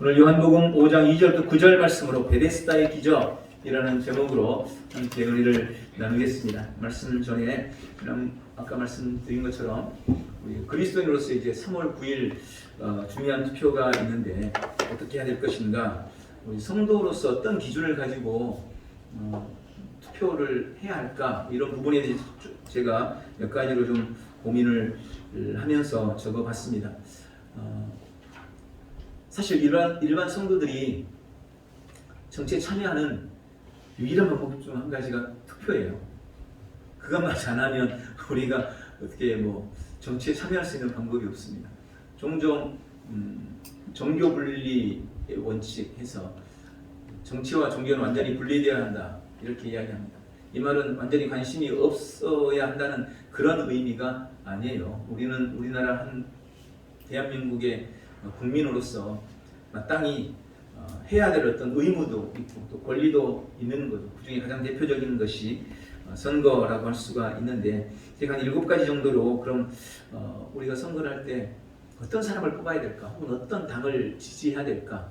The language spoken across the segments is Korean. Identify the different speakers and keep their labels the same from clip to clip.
Speaker 1: 오늘 요한복음 5장 2절부터 9절 말씀으로 베데스다의 기적이라는 제목으로 함께 은혜를 나누겠습니다. 말씀 전에 아까 말씀드린 것처럼 우리 그리스도인으로서 이제 3월 9일 중요한 투표가 있는데 어떻게 해야 될 것인가, 우리 성도로서 어떤 기준을 가지고 투표를 해야 할까, 이런 부분에 대해서 제가 몇 가지로 좀 고민을 하면서 적어봤습니다. 사실 일반 성도들이 정치에 참여하는 유일한 방법 중 한 가지가 투표예요. 그것만 잘하면 우리가 어떻게 정치에 참여할 수 있는 방법이 없습니다. 종종 종교 분리의 원칙에서 정치와 종교는 완전히 분리되어야 한다, 이렇게 이야기합니다. 이 말은 완전히 관심이 없어야 한다는 그런 의미가 아니에요. 우리는 우리나라 한 대한민국의 국민으로서 마땅히 해야 될 어떤 의무도 있고 또 권리도 있는 거죠. 그 중에 가장 대표적인 것이 선거라고 할 수가 있는데, 제가 한 7가지 정도로 그럼 우리가 선거를 할 때 어떤 사람을 뽑아야 될까, 혹은 어떤 당을 지지해야 될까,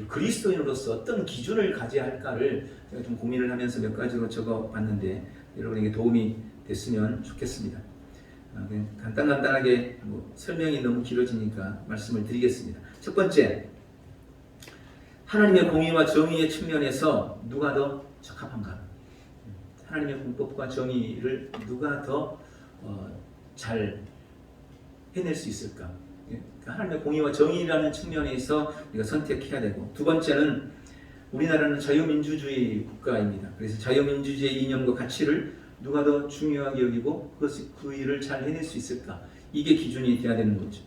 Speaker 1: 그리스도인으로서 어떤 기준을 가져야 할까를 제가 좀 고민을 하면서 몇 가지로 적어봤는데 여러분에게 도움이 됐으면 좋겠습니다. 간단하게 설명이 너무 길어지니까 말씀을 드리겠습니다. 첫 번째, 하나님의 공의와 정의의 측면에서 누가 더 적합한가? 하나님의 공법과 정의를 누가 더 잘 해낼 수 있을까? 하나님의 공의와 정의라는 측면에서 우리가 선택해야 되고, 두 번째는 우리나라는 자유민주주의 국가입니다. 그래서 자유민주주의의 이념과 가치를 누가 더 중요하게 여기고 그 일을 잘 해낼 수 있을까? 이게 기준이 돼야 되는 거죠.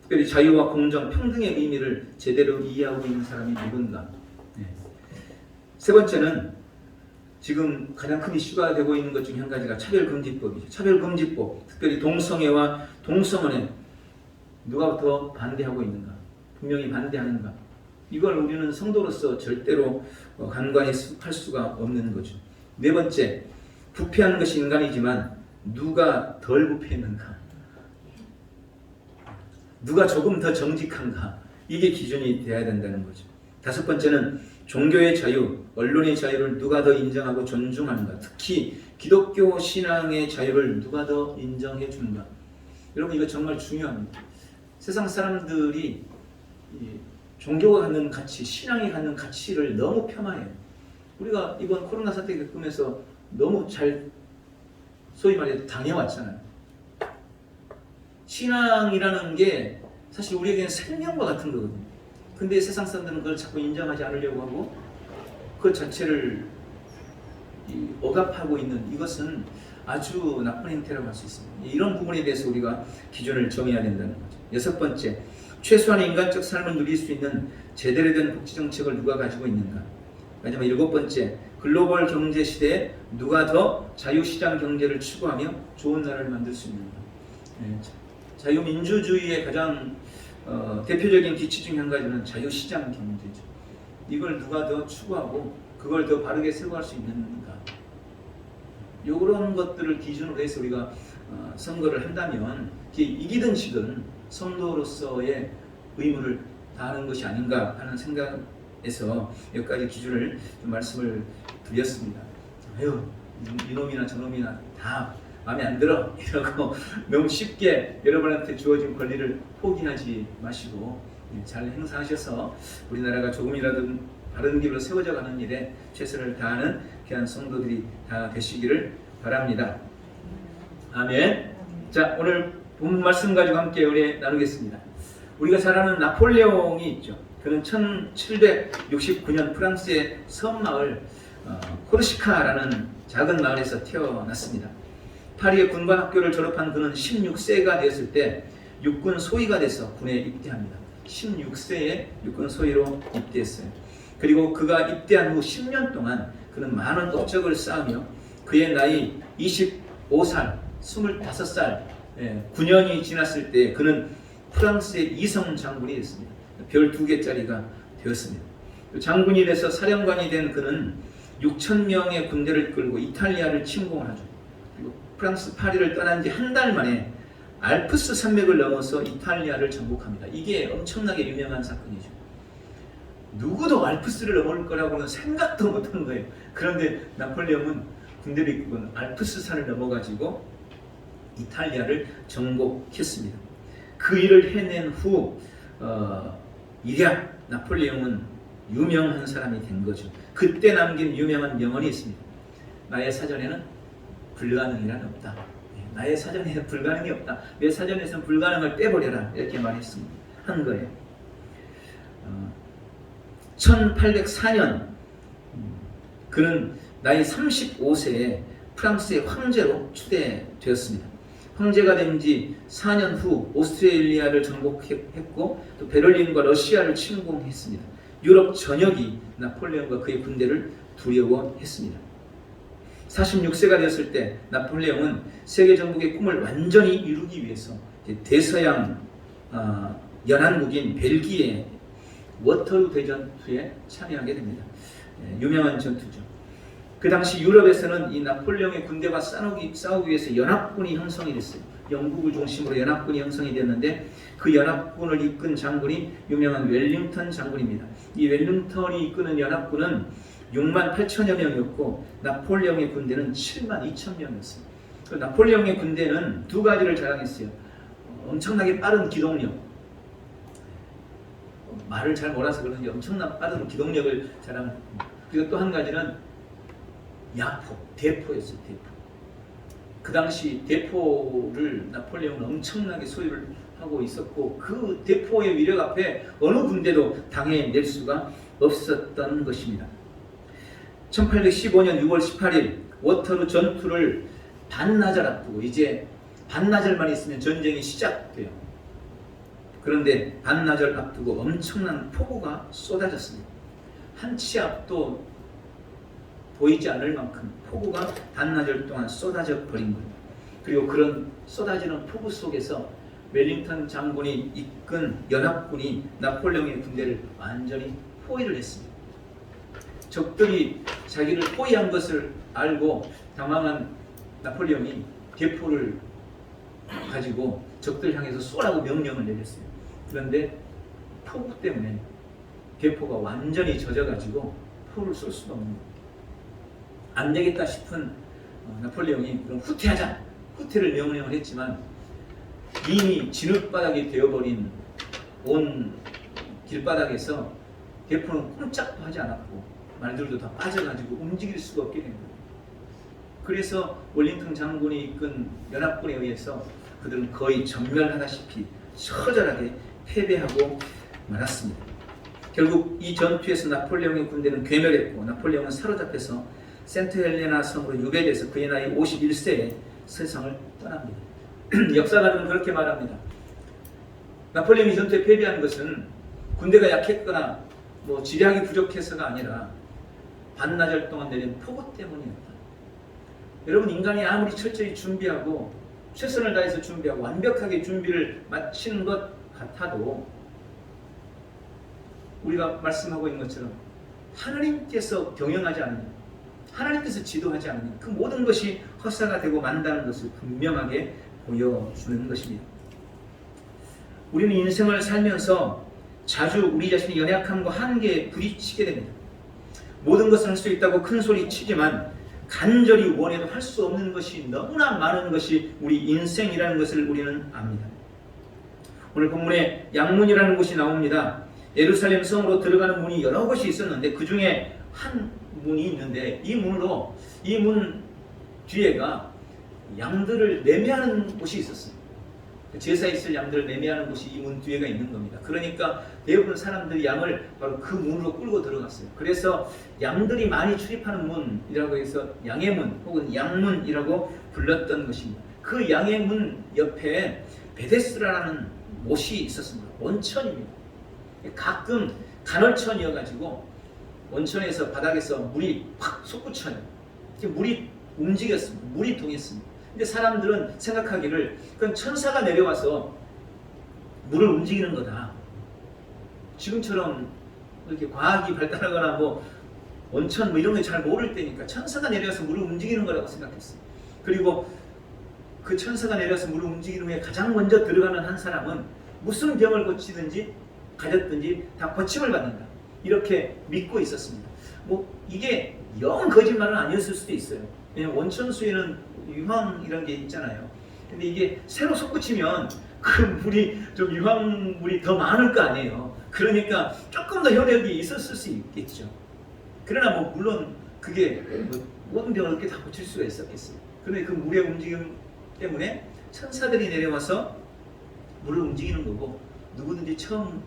Speaker 1: 특별히 자유와 공정, 평등의 의미를 제대로 이해하고 있는 사람이 누군가. 세 번째는 지금 가장 큰 이슈가 되고 있는 것 중에 한 가지가 차별금지법이죠. 차별금지법, 특별히 동성애와 동성혼에 누가 더 반대하고 있는가? 분명히 반대하는가? 이걸 우리는 성도로서 절대로 간과할 수가 없는 거죠. 네 번째, 부패하는 것이 인간이지만 누가 덜 부패했는가? 누가 조금 더 정직한가? 이게 기준이 되어야 된다는 거죠. 다섯 번째는 종교의 자유, 언론의 자유를 누가 더 인정하고 존중하는가? 특히 기독교 신앙의 자유를 누가 더 인정해 주는가? 여러분, 이거 정말 중요합니다. 세상 사람들이 종교가 갖는 가치, 신앙이 갖는 가치를 너무 폄하해요. 우리가 이번 코로나 사태 겪으면서 너무 잘 소위 말해 당해왔잖아요. 신앙이라는 게 사실 우리에게는 생명과 같은 거거든요. 근데 세상 사람들은 그걸 자꾸 인정하지 않으려고 하고 그 자체를 억압하고 있는, 이것은 아주 나쁜 행태라고 할 수 있습니다. 이런 부분에 대해서 우리가 기준을 정해야 된다는 거죠. 여섯 번째, 최소한의 인간적 삶을 누릴 수 있는 제대로 된 복지 정책을 누가 가지고 있는가. 마지막 일곱 번째, 글로벌 경제 시대에 누가 더 자유시장 경제를 추구하며 좋은 나라를 만들 수 있는가. 자유민주주의의 가장 대표적인 기치 중 한 가지는 자유시장 경제죠. 이걸 누가 더 추구하고 그걸 더 바르게 세워갈 수 있는가. 이런 것들을 기준으로 해서 우리가 선거를 한다면 이기든 지든 성도로서의 의무를 다하는 것이 아닌가 하는 생각에서 몇 가지 기준을 좀 말씀을 드렸습니다. 이놈이나 저놈이나 다 마음에 안 들어 이러고 너무 쉽게 여러분한테 주어진 권리를 포기하지 마시고 잘 행사하셔서 우리나라가 조금이라도 바른 길로 세워져 가는 일에 최선을 다하는 귀한 성도들이 다 되시기를 바랍니다. 아멘. 자, 오늘 본 말씀 가지고 함께 은혜 나누겠습니다. 우리가 잘 아는 나폴레옹이 있죠. 그는 1769년 프랑스의 섬마을 코르시카라는 작은 마을에서 태어났습니다. 파리의 군관학교를 졸업한 그는 16세가 되었을 때 육군 소위가 돼서 군에 입대합니다. 16세에 육군 소위로 입대했어요. 그리고 그가 입대한 후 10년 동안 그는 많은 업적을 쌓으며 그의 나이 25살, 25살, 9년이 지났을 때 그는 프랑스의 이성 장군이 됐습니다. 별 2개짜리가 되었습니다. 장군이 돼서 사령관이 된 그는 6,000명의 군대를 이끌고 이탈리아를 침공을 하죠. 그리고 프랑스 파리를 떠난 지 한 달 만에 알프스 산맥을 넘어서 이탈리아를 정복합니다. 이게 엄청나게 유명한 사건이죠. 누구도 알프스를 넘을 거라고는 생각도 못한 거예요. 그런데 나폴레옹은 군대를 이끌고 알프스산을 넘어가지고 이탈리아를 정복했습니다. 그 일을 해낸 후 이랴 나폴레옹은 유명한 사람이 된 거죠. 그때 남긴 유명한 명언이 있습니다. 나의 사전에는 불가능이란 없다. 나의 사전에는 불가능이 없다. 내 사전에서는 불가능을 빼버려라. 이렇게 말했습니다. 한 거예요. 1804년 그는 나이 35세에 프랑스의 황제로 추대되었습니다. 황제가 된 지 4년 후 오스트레일리아를 정복했고 또 베를린과 러시아를 침공했습니다. 유럽 전역이 나폴레옹과 그의 군대를 두려워했습니다. 46세가 되었을 때 나폴레옹은 세계 정복의 꿈을 완전히 이루기 위해서 대서양 연안국인 벨기에 워터루 대전투에 참여하게 됩니다. 유명한 전투죠. 그 당시 유럽에서는 이 나폴레옹의 군대와 싸우기 위해서 연합군이 형성이 됐어요. 영국을 중심으로 연합군이 형성이 됐는데 그 연합군을 이끈 장군이 유명한 웰링턴 장군입니다. 이 웰링턴이 이끄는 연합군은 6만 8천여 명이었고 나폴레옹의 군대는 7만 2천 명이었어요. 그 나폴레옹의 군대는 두 가지를 자랑했어요. 엄청나게 빠른 기동력, 말을 잘 몰아서 그런지 엄청난 빠른 기동력을 자랑합니다. 그리고 또 한 가지는 야포, 대포였어요. 대포. 그 당시 대포를 나폴레옹은 엄청나게 소유를 하고 있었고 그 대포의 위력 앞에 어느 군대도 당해낼 수가 없었던 것입니다. 1815년 6월 18일 워터루 전투를 반나절 앞두고 이제 반나절만 있으면 전쟁이 시작돼요. 그런데 반나절 앞두고 엄청난 폭우가 쏟아졌습니다. 한 치 앞도 보이지 않을 만큼 폭우가 반나절 동안 쏟아져 버린 거예요. 그리고 그런 쏟아지는 폭우 속에서 웰링턴 장군이 이끈 연합군이 나폴레옹의 군대를 완전히 포위를 했습니다. 적들이 자기를 포위한 것을 알고 당황한 나폴레옹이 대포를 가지고 적들 향해서 쏘라고 명령을 내렸어요. 그런데 폭우 때문에 대포가 완전히 젖어가지고 포를 쏠 수가 없는 거예요. 안 되겠다 싶은 나폴레옹이 그럼 후퇴하자. 후퇴를 명령을 했지만 이미 진흙바닥이 되어버린 온 길바닥에서 대포는 꼼짝도 하지 않았고 말들도 다 빠져가지고 움직일 수가 없게 된 거예요. 그래서 웰링턴 장군이 이끈 연합군에 의해서 그들은 거의 전멸하다시피 처절하게 패배하고 말았습니다. 결국 이 전투에서 나폴레옹의 군대는 괴멸했고 나폴레옹은 사로잡혀서 센트헬레나 섬으로 유배돼서 그의 나이 51세에 세상을 떠납니다. 역사가들은 그렇게 말합니다. 나폴레옹이 전투에 패배한 것은 군대가 약했거나 지량이 부족해서가 아니라 반나절 동안 내린 폭우 때문이었다. 여러분, 인간이 아무리 철저히 준비하고 최선을 다해서 준비하고 완벽하게 준비를 마치는 것 같아도 우리가 말씀하고 있는 것처럼 하나님께서 경영하지 않으면, 하나님께서 지도하지 않으면 그 모든 것이 헛사가 되고 만다는 것을 분명하게 보여주는 것입니다. 우리는 인생을 살면서 자주 우리 자신의 연약함과 한계에 부딪히게 됩니다. 모든 것을 할 수 있다고 큰 소리 치지만 간절히 원해도 할 수 없는 것이 너무나 많은 것이 우리 인생이라는 것을 우리는 압니다. 오늘 본문에 양문이라는 곳이 나옵니다. 예루살렘 성으로 들어가는 문이 여러 곳이 있었는데 그 중에 한 문이 있는데 이 문 뒤에가 양들을 매매하는 곳이 있었어요. 제사에 있을 양들을 매매하는 곳이 이 문 뒤에가 있는 겁니다. 그러니까 대부분 사람들이 양을 바로 그 문으로 끌고 들어갔어요. 그래서 양들이 많이 출입하는 문이라고 해서 양의 문 혹은 양문이라고 불렀던 것입니다. 그 양의 문 옆에 베데스라라는 못이 있었습니다. 온천입니다. 가끔 간헐천이어가지고 온천에서 바닥에서 물이 확 솟구쳐요. 물이 움직였습니다. 물이 동했습니다. 근데 사람들은 생각하기를 그건 천사가 내려와서 물을 움직이는 거다. 지금처럼 이렇게 과학이 발달하거나 온천 이런 거 잘 모를 때니까 천사가 내려와서 물을 움직이는 거라고 생각했어요. 그리고 그 천사가 내려와서 물을 움직이는 후에 가장 먼저 들어가는 한 사람은 무슨 병을 가졌든지 다 고침을 받는다. 이렇게 믿고 있었습니다. 뭐 이게 영 거짓말은 아니었을 수도 있어요. 왜냐면 원천수에는 유황 이런 게 있잖아요. 근데 이게 새로 솟구치면 그 물이 좀 유황물이 더 많을 거 아니에요. 그러니까 조금 더 효력이 있었을 수 있겠죠. 그러나 뭐 물론 그게 뭐 모든 병을 이렇게 다 고칠 수가 있었겠어요. 그런데 그 물의 움직임 때문에 천사들이 내려와서 물을 움직이는 거고, 누구든지 처음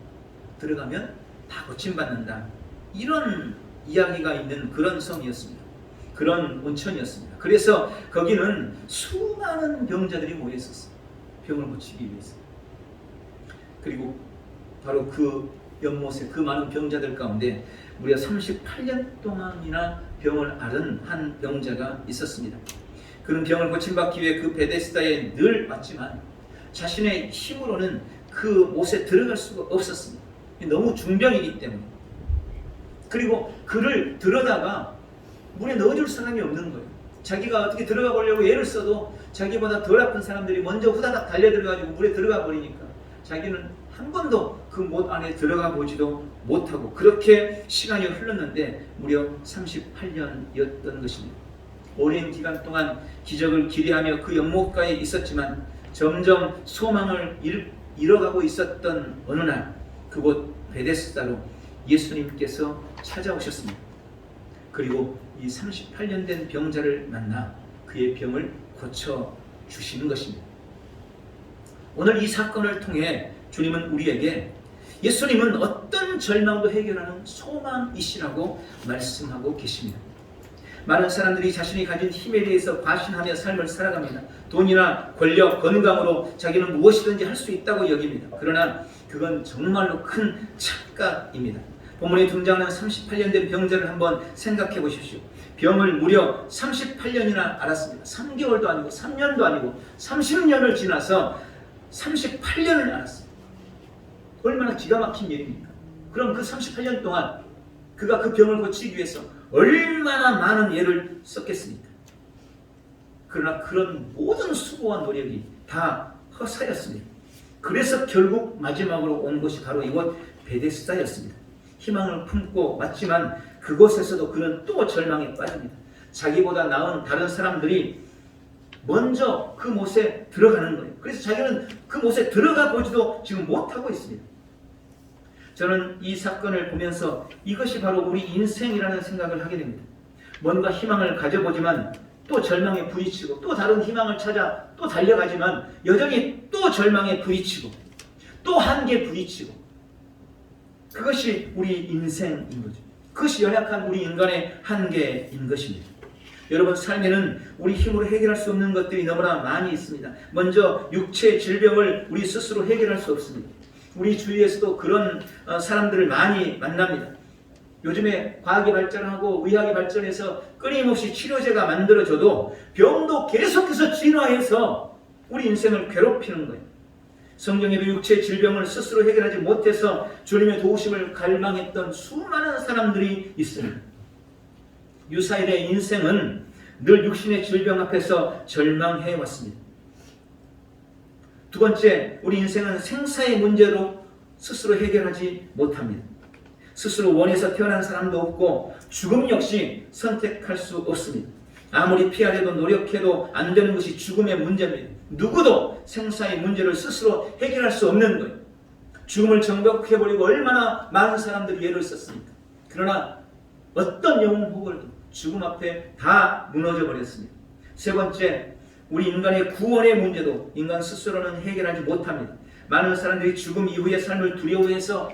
Speaker 1: 들어가면 다 고침받는다, 이런 이야기가 있는 그런 성이었습니다. 그런 온천이었습니다. 그래서 거기는 수많은 병자들이 모여 있었어요. 병을 고치기 위해서. 그리고 바로 그 연못에 그 많은 병자들 가운데 무려 38년 동안이나 병을 앓은 한 병자가 있었습니다. 그는 병을 고침받기 위해 그 베데스다에 늘 왔지만 자신의 힘으로는 그 못에 들어갈 수가 없었습니다. 너무 중병이기 때문에. 그리고 그를 들어다가 물에 넣어줄 사람이 없는 거예요. 자기가 어떻게 들어가 보려고 애를 써도 자기보다 덜 아픈 사람들이 먼저 후다닥 달려들어가지고 물에 들어가 버리니까 자기는 한 번도 그 못 안에 들어가 보지도 못하고, 그렇게 시간이 흘렀는데 무려 38년이었던 것입니다. 오랜 기간 동안 기적을 기대하며 그 연못가에 있었지만 점점 소망을 잃어가고 있었던 어느 날, 그곳 베데스다로 예수님께서 찾아오셨습니다. 그리고 이 38년 된 병자를 만나 그의 병을 고쳐주시는 것입니다. 오늘 이 사건을 통해 주님은 우리에게 예수님은 어떤 절망도 해결하는 소망이시라고 말씀하고 계십니다. 많은 사람들이 자신이 가진 힘에 대해서 과신하며 삶을 살아갑니다. 돈이나 권력, 건강으로 자기는 무엇이든지 할 수 있다고 여깁니다. 그러나 그건 정말로 큰 착각입니다. 본문에 등장하는 38년 된 병자를 한번 생각해 보십시오. 병을 무려 38년이나 앓았습니다. 3개월도 아니고 3년도 아니고 30년을 지나서 38년을 앓았습니다. 얼마나 기가 막힌 일입니까? 그럼 그 38년 동안 그가 그 병을 고치기 위해서 얼마나 많은 애를 썼겠습니까? 그러나 그런 모든 수고와 노력이 다 허사였습니다. 그래서 결국 마지막으로 온 곳이 바로 이곳 베데스다였습니다. 희망을 품고 왔지만 그곳에서도 그는 또 절망에 빠집니다. 자기보다 나은 다른 사람들이 먼저 그 못에 들어가는 거예요. 그래서 자기는 그 못에 들어가 보지도 지금 못하고 있습니다. 저는 이 사건을 보면서 이것이 바로 우리 인생이라는 생각을 하게 됩니다. 뭔가 희망을 가져보지만 또 절망에 부딪히고, 또 다른 희망을 찾아 또 달려가지만 여전히 또 절망에 부딪히고, 또 한계에 부딪히고, 그것이 우리 인생인 거죠. 그것이 연약한 우리 인간의 한계인 것입니다. 여러분, 삶에는 우리 힘으로 해결할 수 없는 것들이 너무나 많이 있습니다. 먼저 육체 질병을 우리 스스로 해결할 수 없습니다. 우리 주위에서도 그런 사람들을 많이 만납니다. 요즘에 과학이 발전하고 의학이 발전해서 끊임없이 치료제가 만들어져도 병도 계속해서 진화해서 우리 인생을 괴롭히는 거예요. 성경에도 육체 질병을 스스로 해결하지 못해서 주님의 도우심을 갈망했던 수많은 사람들이 있습니다. 유사일의 인생은 늘 육신의 질병 앞에서 절망해 왔습니다. 두 번째, 우리 인생은 생사의 문제로 스스로 해결하지 못합니다. 스스로 원해서 태어난 사람도 없고 죽음 역시 선택할 수 없습니다. 아무리 피하려도 노력해도 안 되는 것이 죽음의 문제입니다. 누구도 생사의 문제를 스스로 해결할 수 없는 거예요. 죽음을 정복해버리고 얼마나 많은 사람들이 예를 썼습니까? 그러나 어떤 영웅 혹은 죽음 앞에 다 무너져 버렸습니다. 세 번째, 우리 인간의 구원의 문제도 인간 스스로는 해결하지 못합니다. 많은 사람들이 죽음 이후의 삶을 두려워해서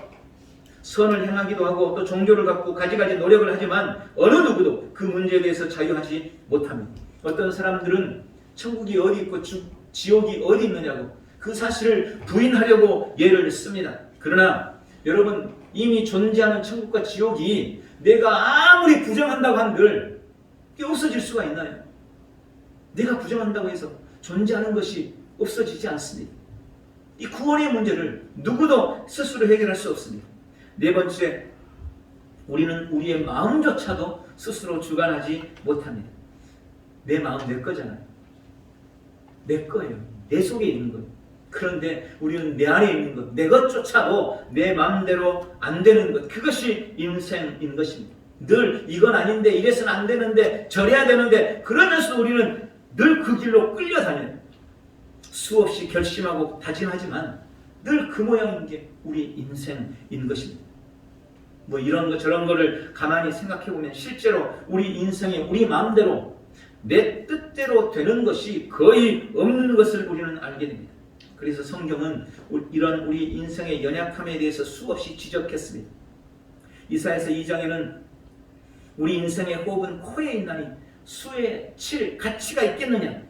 Speaker 1: 선을 행하기도 하고 또 종교를 갖고 가지가지 노력을 하지만 어느 누구도 그 문제에 대해서 자유하지 못합니다. 어떤 사람들은 천국이 어디 있고 지옥이 어디 있느냐고 그 사실을 부인하려고 예를 씁니다. 그러나 여러분, 이미 존재하는 천국과 지옥이 내가 아무리 부정한다고 한들 없어질 수가 있나요? 내가 부정한다고 해서 존재하는 것이 없어지지 않습니다. 이 구원의 문제를 누구도 스스로 해결할 수 없습니다. 네 번째, 우리는 우리의 마음조차도 스스로 주관하지 못합니다. 내 마음 내 거잖아요. 내 거예요. 내 속에 있는 거예요. 그런데 우리는 내 안에 있는 것, 내 것조차도 내 마음대로 안 되는 것, 그것이 인생인 것입니다. 늘 이건 아닌데, 이래서는 안 되는데, 저래야 되는데, 그러면서 우리는 늘 그 길로 끌려다녀요. 수없이 결심하고 다짐하지만 늘 그 모양인 게 우리 인생인 것입니다. 뭐 이런 거 저런 거를 가만히 생각해 보면 실제로 우리 인생에 우리 마음대로 내 뜻대로 되는 것이 거의 없는 것을 우리는 알게 됩니다. 그래서 성경은 이런 우리 인생의 연약함에 대해서 수없이 지적했습니다. 이사야서 2장에는 우리 인생의 호흡은 코에 있나니 수에 칠 가치가 있겠느냐,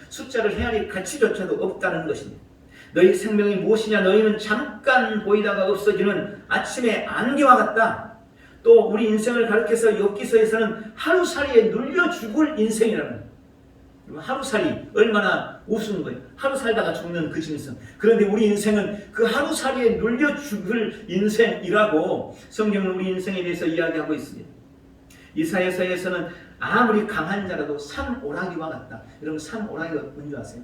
Speaker 1: 숫자를 헤아릴 가치조차도 없다는 것입니다. 너희 생명이 무엇이냐, 너희는 잠깐 보이다가 없어지는 아침의 안개와 같다. 또 우리 인생을 가르쳐서 욥기서에서는 하루살이에 눌려 죽을 인생이라는 거예요. 하루살이 얼마나 우스운 거예요. 하루 살다가 죽는 그 짐승. 그런데 우리 인생은 그 하루살이에 눌려 죽을 인생이라고 성경은 우리 인생에 대해서 이야기하고 있습니다. 이사야서에서는 아무리 강한 자라도 산오라기와 같다. 여러분 산오라기가 뭔지 아세요?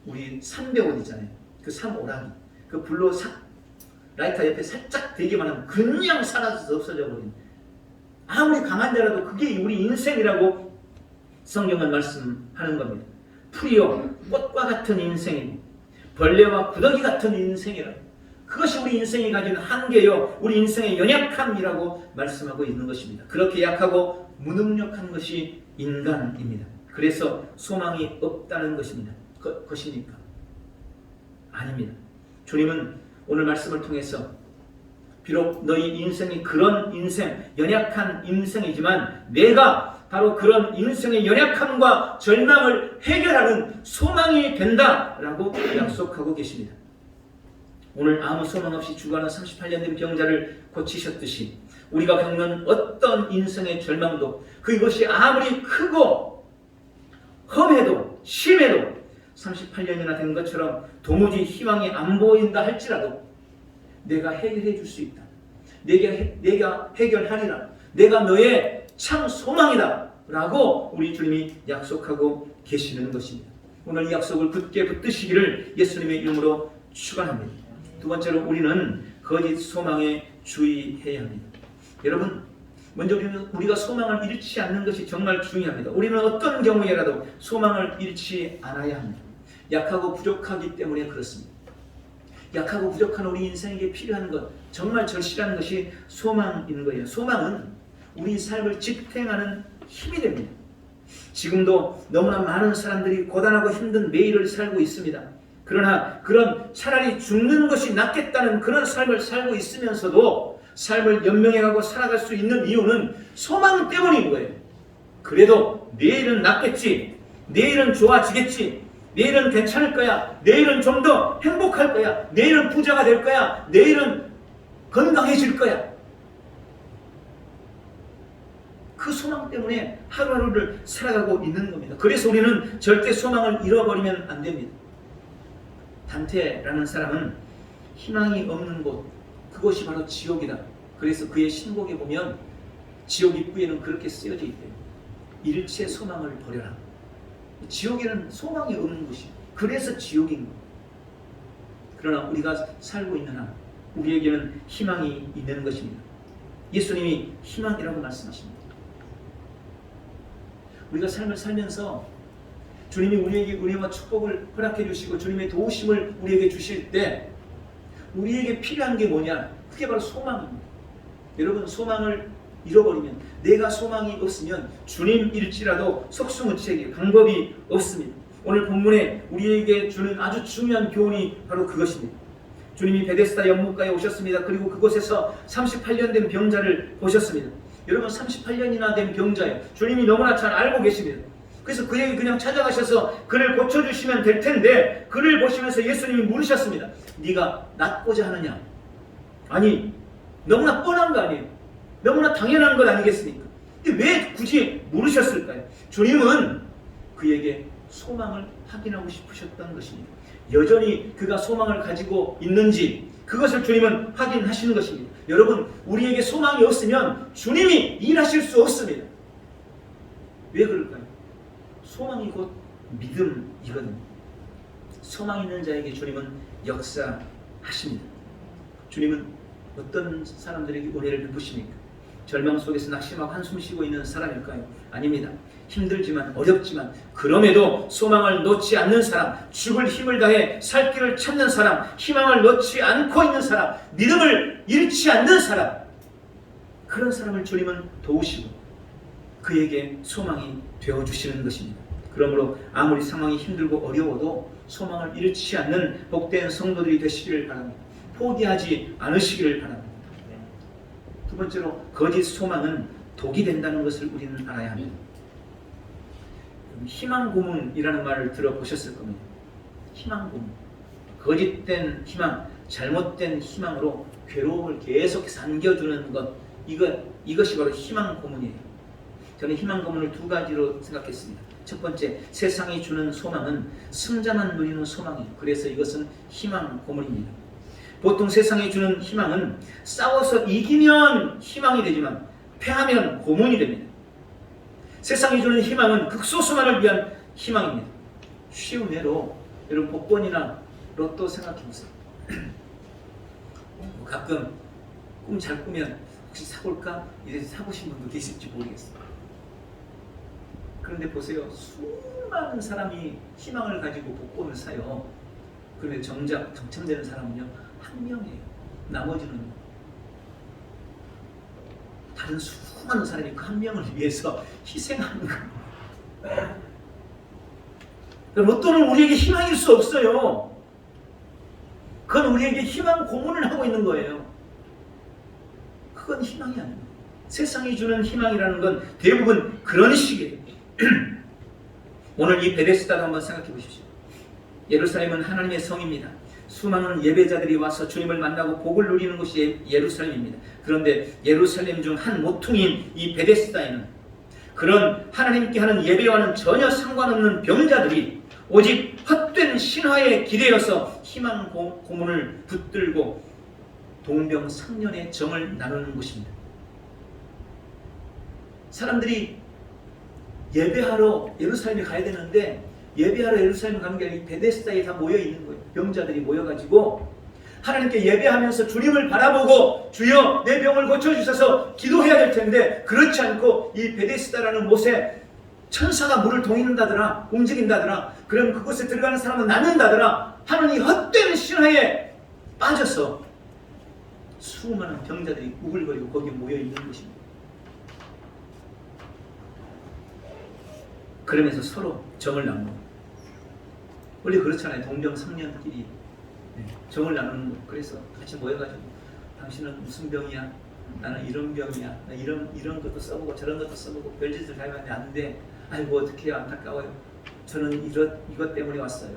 Speaker 1: 우리 삼배옷 있잖아요. 그 산오라기. 그 불로 라이터 옆에 살짝 대기만 하면 그냥 사라져서 없어져 버린. 아무리 강한 자라도 그게 우리 인생이라고 성경은 말씀하는 겁니다. 풀이요 꽃과 같은 인생이고 벌레와 구더기 같은 인생이라고. 그것이 우리 인생이 가진 한계요 우리 인생의 연약함이라고 말씀하고 있는 것입니다. 그렇게 약하고 무능력한 것이 인간입니다. 그래서 소망이 없다는 것입니다. 것입니까? 아닙니다. 주님은 오늘 말씀을 통해서 비록 너희 인생이 그런 인생, 연약한 인생이지만 내가 바로 그런 인생의 연약함과 절망을 해결하는 소망이 된다라고 약속하고 계십니다. 오늘 아무 소망 없이 죽어가는 38년 된 병자를 고치셨듯이 우리가 겪는 어떤 인생의 절망도 그것이 아무리 크고 험해도 심해도 38년이나 된 것처럼 도무지 희망이 안 보인다 할지라도 내가 해결해 줄 수 있다. 내가 해결하리라. 내가 너의 참 소망이다 라고 우리 주님이 약속하고 계시는 것입니다. 오늘 이 약속을 굳게 붙드시기를 예수님의 이름으로 축원합니다. 두 번째로 우리는 거짓 소망에 주의해야 합니다. 여러분 먼저 우리가 소망을 잃지 않는 것이 정말 중요합니다. 우리는 어떤 경우에라도 소망을 잃지 않아야 합니다. 약하고 부족하기 때문에 그렇습니다. 약하고 부족한 우리 인생에게 필요한 것, 정말 절실한 것이 소망인 거예요. 소망은 우리 삶을 지탱하는 힘이 됩니다. 지금도 너무나 많은 사람들이 고단하고 힘든 매일을 살고 있습니다. 그러나 그런 차라리 죽는 것이 낫겠다는 그런 삶을 살고 있으면서도 삶을 연명해가고 살아갈 수 있는 이유는 소망 때문인 거예요. 그래도 내일은 낫겠지, 내일은 좋아지겠지, 내일은 괜찮을 거야, 내일은 좀 더 행복할 거야, 내일은 부자가 될 거야, 내일은 건강해질 거야. 그 소망 때문에 하루하루를 살아가고 있는 겁니다. 그래서 우리는 절대 소망을 잃어버리면 안 됩니다. 단테라는 사람은 희망이 없는 곳, 그것이 바로 지옥이다. 그래서 그의 신곡에 보면 지옥 입구에는 그렇게 쓰여져 있대요. 일체 소망을 버려라. 지옥에는 소망이 없는 곳이에요. 그래서 지옥인 거예요. 그러나 우리가 살고 있는 한 우리에게는 희망이 있는 것입니다. 예수님이 희망이라고 말씀하십니다. 우리가 삶을 살면서 주님이 우리에게 은혜와 축복을 허락해 주시고 주님의 도우심을 우리에게 주실 때 우리에게 필요한 게 뭐냐? 그게 바로 소망입니다. 여러분 소망을 잃어버리면 내가 소망이 없으면 주님일지라도 속수무책에 방법이 없습니다. 오늘 본문에 우리에게 주는 아주 중요한 교훈이 바로 그것입니다. 주님이 베데스다 연못가에 오셨습니다. 그리고 그곳에서 38년 된 병자를 보셨습니다. 여러분 38년이나 된 병자예요. 주님이 너무나 잘 알고 계십니다. 그래서 그에게 그냥 찾아가셔서 그를 고쳐주시면 될 텐데 그를 보시면서 예수님이 물으셨습니다. 네가 낫고자 하느냐? 아니 너무나 뻔한 거 아니에요? 너무나 당연한 것 아니겠습니까? 근데 왜 굳이 물으셨을까요? 주님은 그에게 소망을 확인하고 싶으셨던 것입니다. 여전히 그가 소망을 가지고 있는지 그것을 주님은 확인하시는 것입니다. 여러분 우리에게 소망이 없으면 주님이 일하실 수 없습니다. 왜 그럴까요? 소망이 곧 믿음이거든요. 소망 있는 자에게 주님은 역사하십니다. 주님은 어떤 사람들에게 은혜를 베푸십니까? 절망 속에서 낙심하고 한숨 쉬고 있는 사람일까요? 아닙니다. 힘들지만 어렵지만 그럼에도 소망을 놓지 않는 사람, 죽을 힘을 다해 살 길을 찾는 사람, 희망을 놓지 않고 있는 사람, 믿음을 잃지 않는 사람, 그런 사람을 주님은 도우시고 그에게 소망이 되어주시는 것입니다. 그러므로 아무리 상황이 힘들고 어려워도 소망을 잃지 않는 복된 성도들이 되시기를 바랍니다. 포기하지 않으시기를 바랍니다. 두 번째로 거짓 소망은 독이 된다는 것을 우리는 알아야 합니다. 희망 고문이라는 말을 들어보셨을 겁니다. 희망 고문, 거짓된 희망, 잘못된 희망으로 괴로움을 계속해서 안겨주는 것, 이것이 바로 희망 고문이에요. 저는 희망 고문을 두 가지로 생각했습니다. 첫 번째, 세상이 주는 소망은 승자만 누리는 소망이에요. 그래서 이것은 희망 고문입니다. 보통 세상이 주는 희망은 싸워서 이기면 희망이 되지만 패하면 고문이 됩니다. 세상이 주는 희망은 극소수만을 위한 희망입니다. 쉬운 예로 여러분 복권이나 로또 생각해 보세요. 가끔 꿈 잘 꾸면 혹시 사볼까? 이래서 사보신 분도 계실지 모르겠어요. 그런데 보세요. 수많은 사람이 희망을 가지고 복권을 사요. 그런데 정작 당첨되는 사람은요, 한 명이에요. 나머지는 다른 수많은 사람이 그 한 명을 위해서 희생하는 거예요. 로또는 우리에게 희망일 수 없어요. 그건 우리에게 희망 고문을 하고 있는 거예요. 그건 희망이 아닙니다. 세상이 주는 희망이라는 건 대부분 그런 식이에요. 오늘 이 베데스다도 한번 생각해 보십시오. 예루살렘은 하나님의 성입니다. 수많은 예배자들이 와서 주님을 만나고 복을 누리는 곳이 예루살렘입니다. 그런데 예루살렘 중 한 모퉁이인 이 베데스다에는 그런 하나님께 하는 예배와는 전혀 상관없는 병자들이 오직 헛된 신화에 기대어서 희망 고문을 붙들고 동병상련의 정을 나누는 곳입니다. 사람들이 예배하러 예루살렘에 가야 되는데 예배하러 예루살렘 가는 게 아니라 베데스다에 다 모여 있는 거예요. 병자들이 모여가지고 하나님께 예배하면서 주님을 바라보고 주여 내 병을 고쳐주셔서 기도해야 될 텐데 그렇지 않고 이 베데스다라는 못에 천사가 물을 동인다더라, 움직인다더라, 그럼 그곳에 들어가는 사람은 낫는다더라 하는 이 헛된 신화에 빠져서 수많은 병자들이 우글거리고 거기에 모여 있는 것입니다. 그러면서 서로 정을 나누고, 원래 그렇잖아요. 동병상련끼리 정을 나누는 거. 그래서 같이 모여가지고 당신은 무슨 병이야? 나는 이런 병이야. 나 이런 것도 써보고 저런 것도 써보고 별짓을 다 해봤는데 안 돼. 아이고 어떻게 해요? 안타까워요. 저는 이것 때문에 왔어요.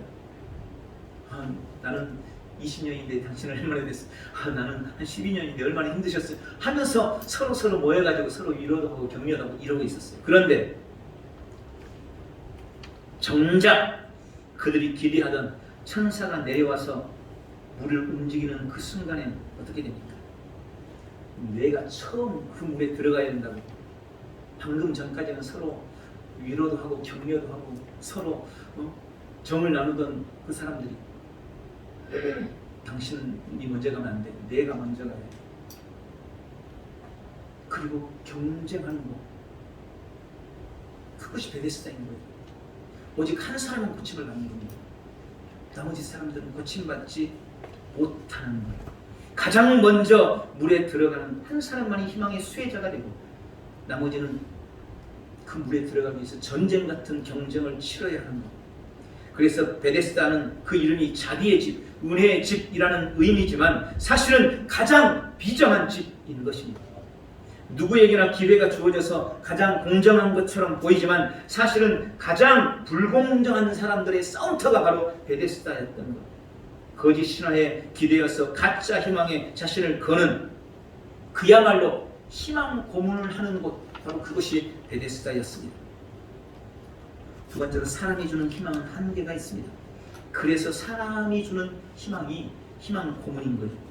Speaker 1: 나는 20년인데 당신은 얼마나 됐어? 나는 한 12년인데 얼마나 힘드셨어요? 하면서 서로 모여가지고 서로 위로도 하고 격려도 하고 이러고 있었어요. 그런데 정작 그들이 기대하던 천사가 내려와서 물을 움직이는 그 순간에 어떻게 됩니까? 내가 처음 그 물에 들어가야 된다고. 방금 전까지는 서로 위로도 하고 격려도 하고 서로 정을 나누던 그 사람들이 당신이 먼저 가면 안 돼. 내가 먼저 가야 돼. 그리고 경쟁하는 거. 그것이 베데스다인 거예요. 오직 한 사람은 고침을 받는 겁니다. 나머지 사람들은 고침받지 못하는 거예요. 가장 먼저 물에 들어가는 한 사람만이 희망의 수혜자가 되고 나머지는 그 물에 들어가기 위해서 전쟁 같은 경쟁을 치러야 하는 거예요. 그래서 베데스다는 그 이름이 자비의 집, 은혜의 집이라는 의미지만 사실은 가장 비정한 집인 것입니다. 누구에게나 기회가 주어져서 가장 공정한 것처럼 보이지만 사실은 가장 불공정한 사람들의 싸움터가 바로 베데스다였던 것. 거짓 신화에 기대어서 가짜 희망에 자신을 거는 그야말로 희망 고문을 하는 곳, 바로 그것이 베데스다였습니다. 두 번째로 사람이 주는 희망은 한계가 있습니다. 그래서 사람이 주는 희망이 희망 고문인 거예요.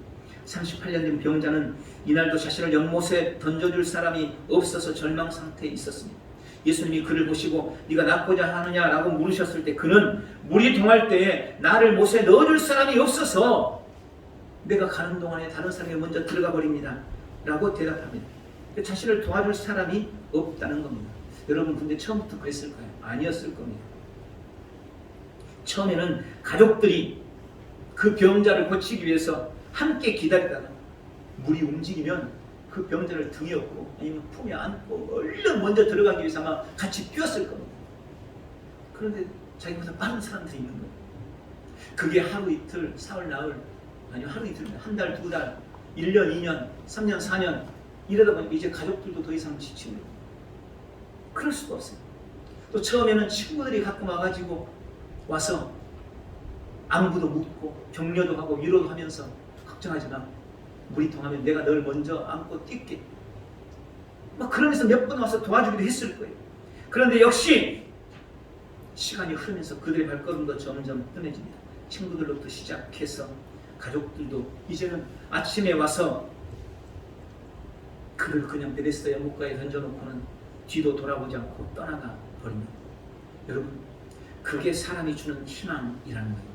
Speaker 1: 38년 된 병자는 이날도 자신을 연못에 던져줄 사람이 없어서 절망 상태에 있었습니다. 예수님이 그를 보시고 네가 낫고자 하느냐라고 물으셨을 때 그는 물이 동할 때에 나를 못에 넣어줄 사람이 없어서 내가 가는 동안에 다른 사람이 먼저 들어가 버립니다 라고 대답합니다. 자신을 도와줄 사람이 없다는 겁니다. 여러분 근데 처음부터 그랬을까요? 아니었을 겁니다. 처음에는 가족들이 그 병자를 고치기 위해서 함께 기다리다가 물이 움직이면 그 병자를 등에 업고 아니면 품에 안고 얼른 먼저 들어가기 위해서 아마 같이 뛰었을 겁니다. 그런데 자기보다 빠른 사람들이 있는 거예요. 그게 하루 이틀, 사흘, 나흘, 아니면 하루 이틀, 한 달, 두 달, 1년, 2년, 3년, 4년 이러다 보니까 이제 가족들도 더 이상 지치는 거예요. 그럴 수가 없어요. 또 처음에는 친구들이 가끔 와가지고 와서 안부도 묻고 격려도 하고 위로도 하면서 걱정하지 마. 물이 통하면 내가 널 먼저 안고 뛸게. 막 그러면서 몇 번 와서 도와주기도 했을 거예요. 그런데 역시 시간이 흐르면서 그들의 발걸음도 점점 뜸해집니다. 친구들로부터 시작해서 가족들도 이제는 아침에 와서 그를 그냥 베데스다 연못가에 던져놓고는 뒤도 돌아보지 않고 떠나가 버립니다. 여러분 그게 사람이 주는 희망이라는 거예요.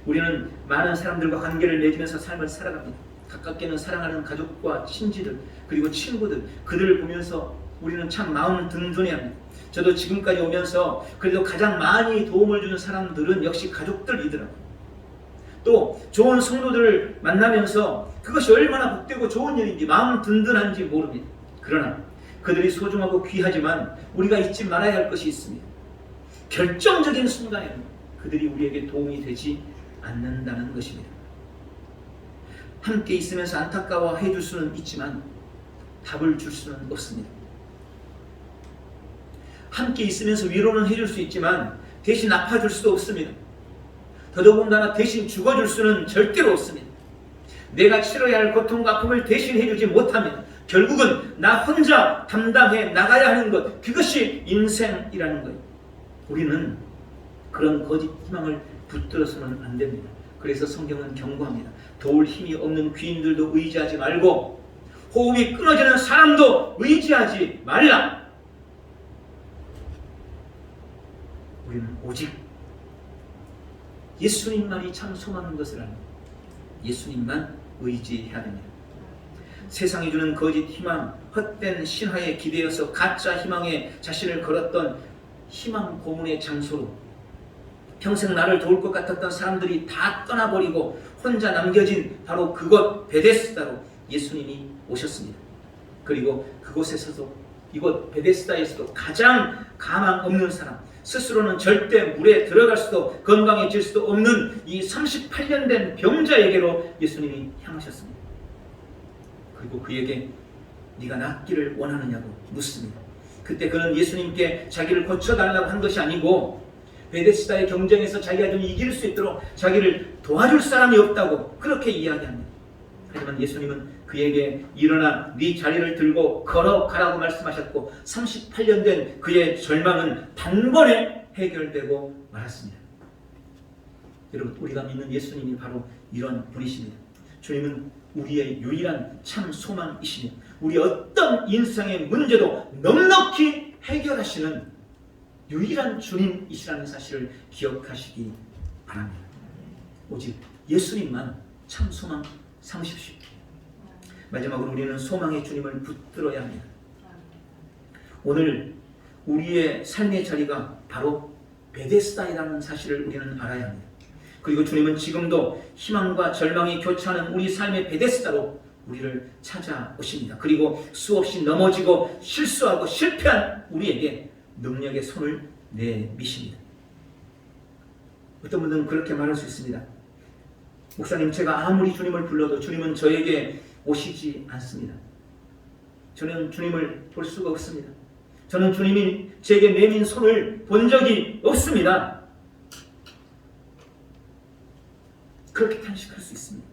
Speaker 1: 우리는 많은 사람들과 관계를 맺으면서 삶을 살아갑니다. 가깝게는 사랑하는 가족과 친지들 그리고 친구들 그들을 보면서 우리는 참 마음 든든해합니다. 저도 지금까지 오면서 그래도 가장 많이 도움을 주는 사람들은 역시 가족들이더라고요. 또 좋은 성도들을 만나면서 그것이 얼마나 복되고 좋은 일인지 마음 든든한지 모릅니다. 그러나 그들이 소중하고 귀하지만 우리가 잊지 말아야 할 것이 있습니다. 결정적인 순간에는 그들이 우리에게 도움이 되지 않는다는 것입니다. 함께 있으면서 안타까워해 줄 수는 있지만 답을 줄 수는 없습니다. 함께 있으면서 위로는 해줄 수 있지만 대신 아파줄 수도 없습니다. 더더군다나 대신 죽어줄 수는 절대로 없습니다. 내가 치러야 할 고통과 아픔을 대신 해주지 못하면 결국은 나 혼자 담당해 나가야 하는 것 그것이 인생이라는 거예요. 우리는 그런 거짓 희망을 붙들어서는 안 됩니다. 그래서 성경은 경고합니다. 도울 힘이 없는 귀인들도 의지하지 말고 호흡이 끊어지는 사람도 의지하지 말라. 우리는 오직 예수님만이 참 소망인 것을 압니다. 예수님만 의지해야 됩니다. 세상이 주는 거짓 희망, 헛된 신화에 기대어서 가짜 희망에 자신을 걸었던 희망 고문의 장소로 평생 나를 도울 것 같았던 사람들이 다 떠나버리고 혼자 남겨진 바로 그곳 베데스다로 예수님이 오셨습니다. 그리고 그곳에서도 이곳 베데스다에서도 가장 가망 없는 사람, 스스로는 절대 물에 들어갈 수도 건강해질 수도 없는 이 38년 된 병자에게로 예수님이 향하셨습니다. 그리고 그에게 네가 낫기를 원하느냐고 묻습니다. 그때 그는 예수님께 자기를 고쳐달라고 한 것이 아니고 베데스다의 경쟁에서 자기가 좀 이길 수 있도록 자기를 도와줄 사람이 없다고 그렇게 이야기합니다. 하지만 예수님은 그에게 일어나 네 자리를 들고 걸어가라고 말씀하셨고 38년 된 그의 절망은 단번에 해결되고 말았습니다. 여러분 우리가 믿는 예수님이 바로 이런 분이십니다. 주님은 우리의 유일한 참 소망이시며 우리 어떤 인생의 문제도 넉넉히 해결하시는 유일한 주님이시라는 사실을 기억하시기 바랍니다. 오직 예수님만 참 소망 삼으십시오. 마지막으로 우리는 소망의 주님을 붙들어야 합니다. 오늘 우리의 삶의 자리가 바로 베데스다이라는 사실을 우리는 알아야 합니다. 그리고 주님은 지금도 희망과 절망이 교차하는 우리 삶의 베데스다로 우리를 찾아오십니다. 그리고 수없이 넘어지고 실수하고 실패한 우리에게 능력의 손을 내미십니다. 어떤 분들은 그렇게 말할 수 있습니다. 목사님, 제가 아무리 주님을 불러도 주님은 저에게 오시지 않습니다. 저는 주님을 볼 수가 없습니다. 저는 주님이 제게 내민 손을 본 적이 없습니다. 그렇게 탄식할 수 있습니다.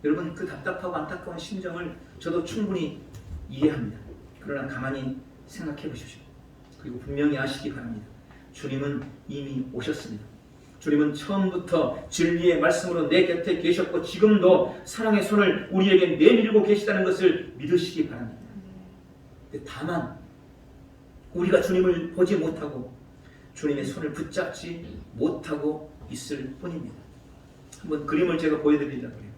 Speaker 1: 여러분, 그 답답하고 안타까운 심정을 저도 충분히 이해합니다. 그러나 가만히 생각해 보십시오. 그리고 분명히 아시기 바랍니다. 주님은 이미 오셨습니다. 주님은 처음부터 진리의 말씀으로 내 곁에 계셨고 지금도 사랑의 손을 우리에게 내밀고 계시다는 것을 믿으시기 바랍니다. 다만 우리가 주님을 보지 못하고 주님의 손을 붙잡지 못하고 있을 뿐입니다. 한번 그림을 제가 보여드리려고 해요.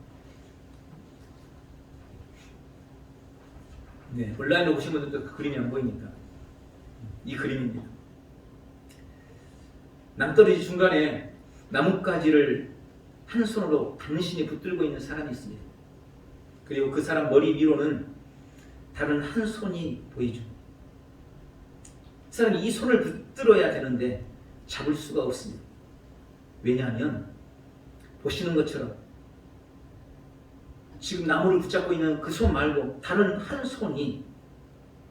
Speaker 1: 네, 온라인으로 보신 분들도 그 그림이 안 보이니까 이 그림입니다. 낭떠러지 중간에 나뭇가지를 한 손으로 단신이 붙들고 있는 사람이 있습니다. 그리고 그 사람 머리 위로는 다른 한 손이 보이죠. 그 사람이 이 손을 붙들어야 되는데 잡을 수가 없습니다. 왜냐하면 보시는 것처럼 지금 나무를 붙잡고 있는 그 손 말고 다른 한 손이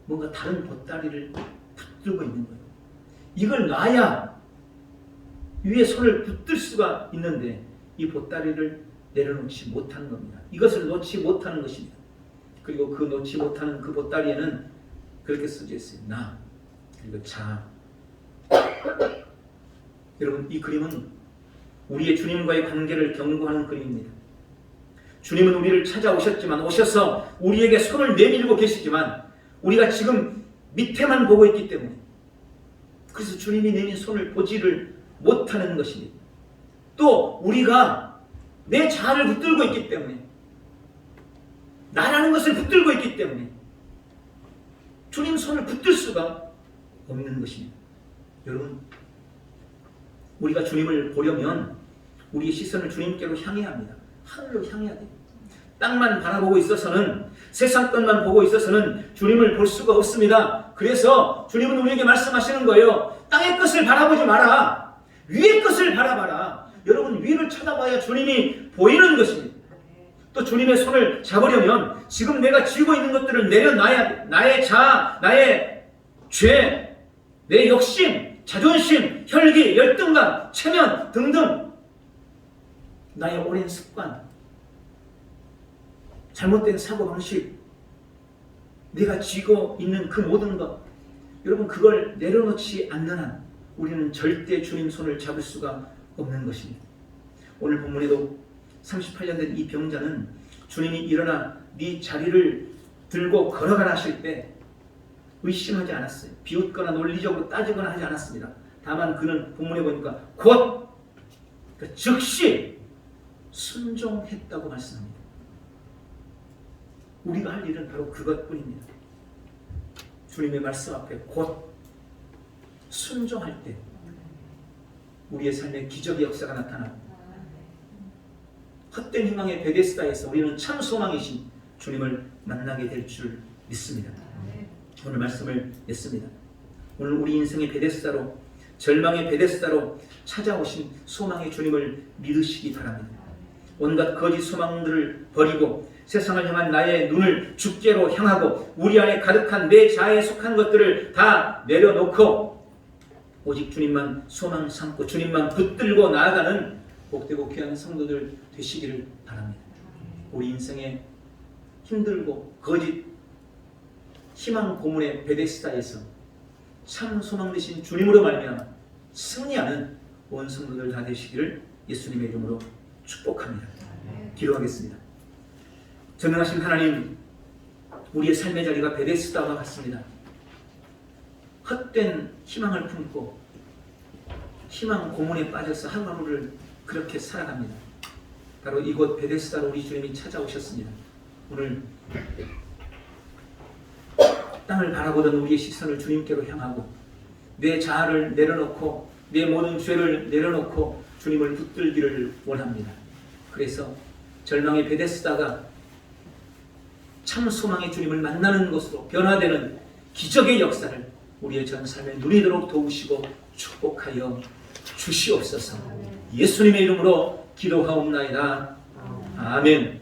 Speaker 1: 뭔가 다른 보따리를 붙들고 있는 거예요. 이걸 놔야 위에 손을 붙들 수가 있는데 이 보따리를 내려놓지 못하는 겁니다. 이것을 놓지 못하는 것입니다. 그리고 그 놓지 못하는 그 보따리에는 그렇게 써져 있어요. 나, 그리고 자. 여러분, 이 그림은 우리의 주님과의 관계를 경고하는 그림입니다. 주님은 우리를 찾아오셨지만, 오셔서 우리에게 손을 내밀고 계시지만 우리가 지금 밑에만 보고 있기 때문에, 그래서 주님이 내민 손을 보지를 못하는 것입니다. 또 우리가 내 자아를 붙들고 있기 때문에, 나라는 것을 붙들고 있기 때문에 주님 손을 붙들 수가 없는 것입니다. 여러분, 우리가 주님을 보려면 우리의 시선을 주님께로 향해야 합니다. 하늘로 향해야 돼요. 땅만 바라보고 있어서는, 세상 것만 보고 있어서는 주님을 볼 수가 없습니다. 그래서 주님은 우리에게 말씀하시는 거예요. 땅의 것을 바라보지 마라. 위의 것을 바라봐라. 여러분, 위를 쳐다봐야 주님이 보이는 것입니다. 또 주님의 손을 잡으려면 지금 내가 쥐고 있는 것들을 내려놔야 돼. 나의 자아, 나의 죄, 내 욕심, 자존심, 혈기, 열등감, 체면 등등 나의 오랜 습관, 잘못된 사고방식, 내가 쥐고 있는 그 모든 것, 여러분, 그걸 내려놓지 않는 한 우리는 절대 주님 손을 잡을 수가 없는 것입니다. 오늘 본문에도 38년 된 이 병자는 주님이 일어나 네 자리를 들고 걸어가라 하실 때 의심하지 않았어요. 비웃거나 논리적으로 따지거나 하지 않았습니다. 다만 그는 본문에 보니까 곧, 즉시 순종했다고 말씀합니다. 우리가 할 일은 바로 그것뿐입니다. 주님의 말씀 앞에 곧 순종할 때 우리의 삶에 기적의 역사가 나타나고, 헛된 희망의 베데스다에서 우리는 참 소망이신 주님을 만나게 될 줄 믿습니다. 오늘 말씀을 냈습니다. 오늘 우리 인생의 베데스다로, 절망의 베데스다로 찾아오신 소망의 주님을 믿으시기 바랍니다. 온갖 거짓 소망들을 버리고 세상을 향한 나의 눈을 주께로 향하고 우리 안에 가득한 내 자아에 속한 것들을 다 내려놓고 오직 주님만 소망 삼고 주님만 붙들고 나아가는 복되고 귀한 성도들 되시기를 바랍니다. 우리 인생의 힘들고 거짓 희망 고문의 베데스다에서 참 소망 되신 주님으로 말미암아 승리하는 온 성도들 다 되시기를 예수님의 이름으로 축복합니다. 기도하겠습니다. 전능하신 하나님, 우리의 삶의 자리가 베데스다와 같습니다. 헛된 희망을 품고 희망 고문에 빠져서 하루하루를 그렇게 살아갑니다. 바로 이곳 베데스다로 우리 주님이 찾아오셨습니다. 오늘 땅을 바라보던 우리의 시선을 주님께로 향하고 내 자아를 내려놓고 내 모든 죄를 내려놓고 주님을 붙들기를 원합니다. 그래서 절망의 베데스다가 참 소망의 주님을 만나는 것으로 변화되는 기적의 역사를 우리의 전 삶에 누리도록 도우시고 축복하여 주시옵소서. 예수님의 이름으로 기도하옵나이다. 아멘.